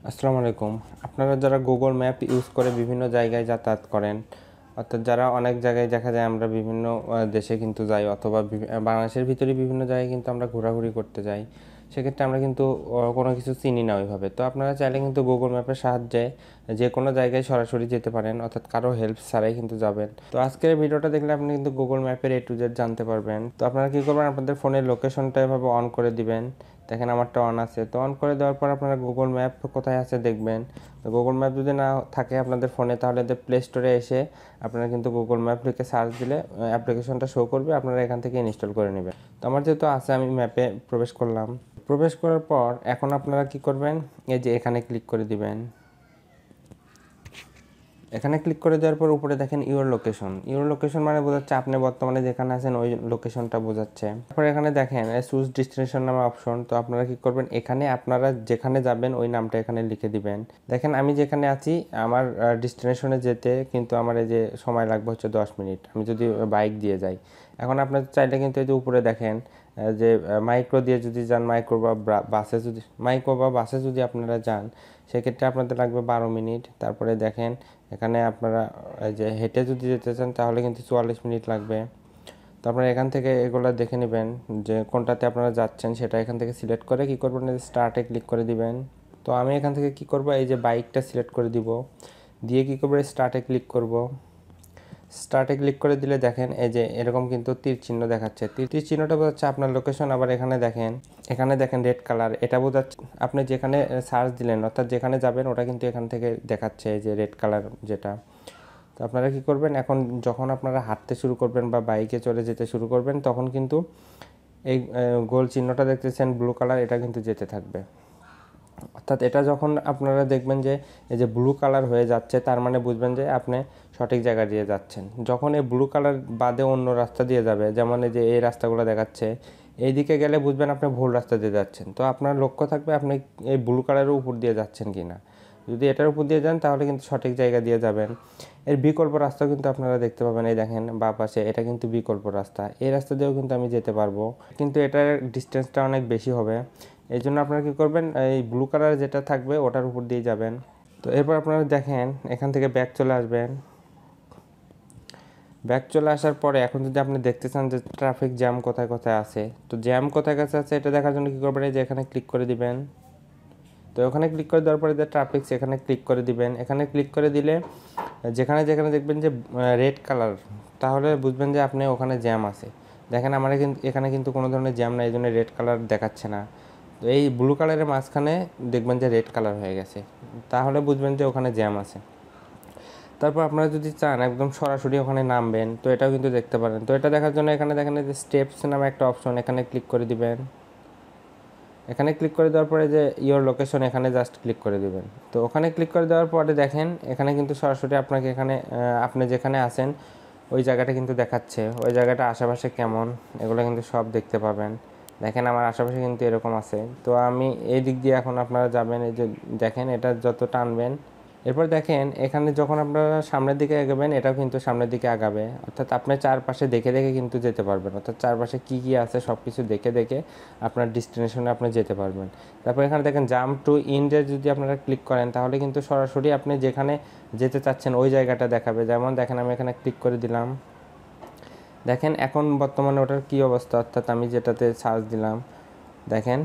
আসসালামু আলাইকুম। আপনারা যারা গুগল ম্যাপ ইউজ করে বিভিন্ন জায়গায় যাতায়াত করেন, অর্থাৎ যারা অনেক জায়গায় দেখা যায় আমরা বিভিন্ন দেশে কিন্তু যাই, অথবা বাংলাদেশের ভিতরে বিভিন্ন জায়গায় কিন্তু আমরা ঘোরাঘুরি করতে যাই। সেক্ষেত্রে আমরা কিন্তু কোনো কিছু চিনি না ওইভাবে। তো আপনারা চাইলে কিন্তু গুগল ম্যাপের সাহায্যে যে কোনো জায়গায় সরাসরি যেতে পারেন, অর্থাৎ কারো হেল্প ছাড়াই কিন্তু যাবেন। তো আজকের ভিডিওটা দেখলে আপনি কিন্তু গুগল ম্যাপের A to Z জানতে পারবেন। তো আপনারা কী করবেন, আপনাদের ফোনের লোকেশনটা এভাবে অন করে দিবেন। দেখেন আমারটা অন আছে। তো অন করে দেওয়ার পর আপনারা গুগল ম্যাপ কোথায় আছে দেখবেন। তো গুগল ম্যাপ যদি না থাকে আপনাদের ফোনে, তাহলে প্লে স্টোরে এসে আপনারা কিন্তু গুগল ম্যাপ লিখে সার্চ দিলে অ্যাপ্লিকেশনটা শো করবে, আপনারা এখান থেকে ইনস্টল করে নেবেন। তো আমার যেহেতু আছে, আমি ম্যাপে প্রবেশ করলাম। প্রবেশ করার পর এখন আপনারা কি করবেন, এই যে এখানে ক্লিক করে দিবেন। এখানে ক্লিক করে দেওয়ার পর উপরে দেখেন ইউর লোকেশন মানে বোঝাচ্ছে আপনি বর্তমানে যেখানে আছেন ওই লোকেশনটা বোঝাচ্ছে। তারপর এখানে দেখেন চুজ ডেস্টিনেশন নামে অপশন। তো আপনারা কি করবেন, এখানে আপনারা যেখানে যাবেন ওই নামটা এখানে লিখে দিবেন। দেখেন আমি যেখানে আছি আমার ডেস্টিনেশনে যেতে কিন্তু আমার এই যে সময় লাগবে হচ্ছে 10 মিনিট, আমি যদি বাইক দিয়ে যাই। এখন আপনার চাইলে কিন্তু এই যে উপরে দেখেন যে মাইক্রো দিয়ে যদি যান, মাইক্রো বা বাসে যদি আপনারা যান, সেক্ষেত্রে আপনাদের লাগবে 12 মিনিট। তারপরে দেখেন এখানে আপনারা যে হেঁটে যদি যেতে চান তাহলে কিন্তু 44 মিনিট লাগবে। তো আপনারা এখান থেকে এগুলো দেখে নেবেন যে কোনটাতে আপনারা যাচ্ছেন, সেটা এখান থেকে সিলেক্ট করে কী করবেন, স্টার্টে ক্লিক করে দিবেন। তো আমি এখান থেকে কি করব, এই যে বাইকটা সিলেক্ট করে দিব, দিয়ে কী করবো, স্টার্টে ক্লিক করব। স্টার্টে ক্লিক করে দিলে দেখেন এই যে এরকম কিন্তু তীর চিহ্ন দেখাচ্ছে। তীর চিহ্নটা বোঝাচ্ছে আপনার লোকেশন। আবার এখানে দেখেন রেড কালার, এটা বোঝাচ্ছে আপনি যেখানে সার্চ দিলেন অর্থাৎ যেখানে যাবেন ওটা কিন্তু এখান থেকে দেখাচ্ছে, এই যে রেড কালার যেটা। তো আপনারা কি করবেন, এখন যখন আপনারা হাঁটতে শুরু করবেন বা বাইকে চলে যেতে শুরু করবেন, তখন কিন্তু এই গোল চিহ্নটা দেখতেছেন ব্লু কালার, এটা কিন্তু যেতে থাকবে। অর্থাৎ এটা যখন আপনারা দেখবেন যে এই যে ব্লু কালার হয়ে যাচ্ছে, তার মানে বুঝবেন যে আপনি সঠিক জায়গা দিয়ে যাচ্ছেন। যখন এই ব্লু কালার বাদে অন্য রাস্তা দিয়ে যাবে, যেমন এই যে এই রাস্তাগুলো দেখাচ্ছে, এই দিকে গেলে বুঝবেন আপনি ভুল রাস্তা দিয়ে যাচ্ছেন। তো আপনার লক্ষ্য থাকবে আপনি এই ব্লু কালারের উপর দিয়ে যাচ্ছেন কি না। যদি এটার উপর দিয়ে যান তাহলে কিন্তু সঠিক জায়গা দিয়ে যাবেন। এর বিকল্প রাস্তা কিন্তু আপনারা দেখতে পাবেন, এই দেখেন বাঁ পাশে, এটা কিন্তু বিকল্প রাস্তা। এই রাস্তা দিয়েও কিন্তু আমি যেতে পারবো, কিন্তু এটার ডিস্টেন্সটা অনেক বেশি হবে। এই জন্য আপনারা কী করবেন, এই ব্লু কালার যেটা থাকবে ওটার উপর দিয়ে যাবেন। তো এরপর আপনারা দেখেন এখান থেকে ব্যাক চলে আসবেন। ব্যাক চলে আসার পরে এখন যদি আপনি দেখতে চান যে ট্রাফিক জ্যাম কোথায় কোথায় আছে, তো জ্যাম কোথায় কোথায় আছে এটা দেখার জন্য কী করবেন, এই যে এখানে ক্লিক করে দিবেন। তো ওখানে ক্লিক করে দেওয়ার পরে যে ট্রাফিক, সেখানে ক্লিক করে দিবেন। এখানে ক্লিক করে দিলে যেখানে যেখানে দেখবেন যে রেড কালার, তাহলে বুঝবেন যে আপনি ওখানে জ্যাম আছে। দেখেন আমার এখানে কিন্তু কোনো ধরনের জ্যাম নাই, এই জন্য রেড কালার দেখাচ্ছে না। তো এই ব্লু কালারের মাঝখানে দেখবেন যে রেড কালার হয়ে গেছে, তাহলে বুঝবেন যে ওখানে জ্যাম আছে। তারপর আপনারা যদি চান একদম সরাসরি ওখানে নামবেন, তো এটাও কিন্তু দেখতে পারেন। তো এটা দেখার জন্য এখানে দেখেন যে স্টেপস নামে একটা অপশন, এখানে ক্লিক করে দিবেন। এখানে ক্লিক করে দেওয়ার পরে যে ইওর লোকেশন, এখানে জাস্ট ক্লিক করে দিবেন। তো ওখানে ক্লিক করে দেওয়ার পরে দেখেন এখানে কিন্তু সরাসরি আপনাকে এখানে আপনি যেখানে আছেন ওই জায়গাটা কিন্তু দেখাচ্ছে, ওই জায়গাটা আশেপাশে কেমন এগুলো কিন্তু সব দেখতে পাবেন। দেখেন আমার আশেপাশে কিন্তু এরকম আছে। তো আমি এই দিক দিয়ে এখন আপনারা যাবেন, এই যে দেখেন এটা যত টানবেন, এরপর দেখেন এখানে যখন আপনারা সামনের দিকে এগোবেন এটাও কিন্তু সামনের দিকে আগাবে। অর্থাৎ আপনি চারপাশে দেখে দেখে কিন্তু যেতে পারবেন, অর্থাৎ চারপাশে কী কী আছে সব কিছু দেখে দেখে আপনার ডেস্টিনেশনে আপনি যেতে পারবেন। তারপর এখানে দেখেন জাম্প টু ইন্ডে যদি আপনারা ক্লিক করেন, তাহলে কিন্তু সরাসরি আপনি যেখানে যেতে চাচ্ছেন ওই জায়গাটা দেখাবে। যেমন দেখেন আমি এখানে ক্লিক করে দিলাম, দেখেন এখন বর্তমানে ওটার কী অবস্থা, অর্থাৎ আমি যেটাতে সার্চ দিলাম দেখেন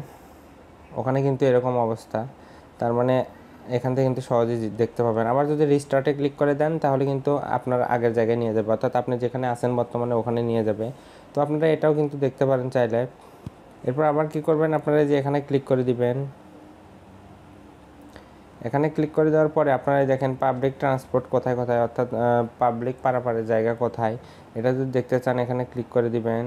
ওখানে কিন্তু এরকম অবস্থা। তার মানে এখান থেকে কিন্তু সহজেই দেখতে পাবেন। আবার যদি রিস্টার্টে ক্লিক করে দেন তাহলে কিন্তু আপনার আগের জায়গায় নিয়ে যাবে, অর্থাৎ আপনি যেখানে আছেন বর্তমানে ওখানে নিয়ে যাবে। তো আপনারা এটাও কিন্তু দেখতে পারেন চাইলে। এরপর আবার কি করবেন, আপনারা যে এখানে ক্লিক করে দিবেন। এখানে ক্লিক করে দেওয়ার পরে আপনারা দেখেন পাবলিক ট্রান্সপোর্ট কোথায় কোথায়, অর্থাৎ পাবলিক পারাপারের জায়গা কোথায়, এটা যদি দেখতে চান এখানে ক্লিক করে দিবেন।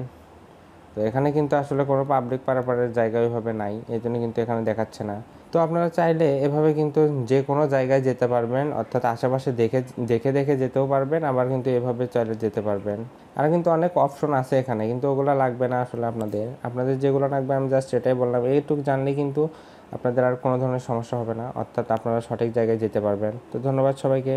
তো এখানে কিন্তু আসলে কোনো পাবলিক পারাপারের জায়গা ওইভাবে নাই, এই জন্য কিন্তু এখানে দেখাচ্ছে না। তো আপনারা চাইলে এভাবে কিন্তু যে কোনো জায়গায় যেতে পারবেন, অর্থাৎ আশেপাশে দেখে দেখে দেখে যেতেও পারবেন, আবার কিন্তু এভাবে চাইলে যেতে পারবেন। আর কিন্তু অনেক অপশন আছে এখানে, কিন্তু ওগুলো লাগবে না আসলে আপনাদের যেগুলো লাগবে আমি জাস্ট এটাই বললাম। এইটুকু জানলে কিন্তু আপনাদের আর কোনো ধরনের সমস্যা হবে না, অর্থাৎ আপনারা সঠিক জায়গায় যেতে পারবেন। তো ধন্যবাদ সবাইকে।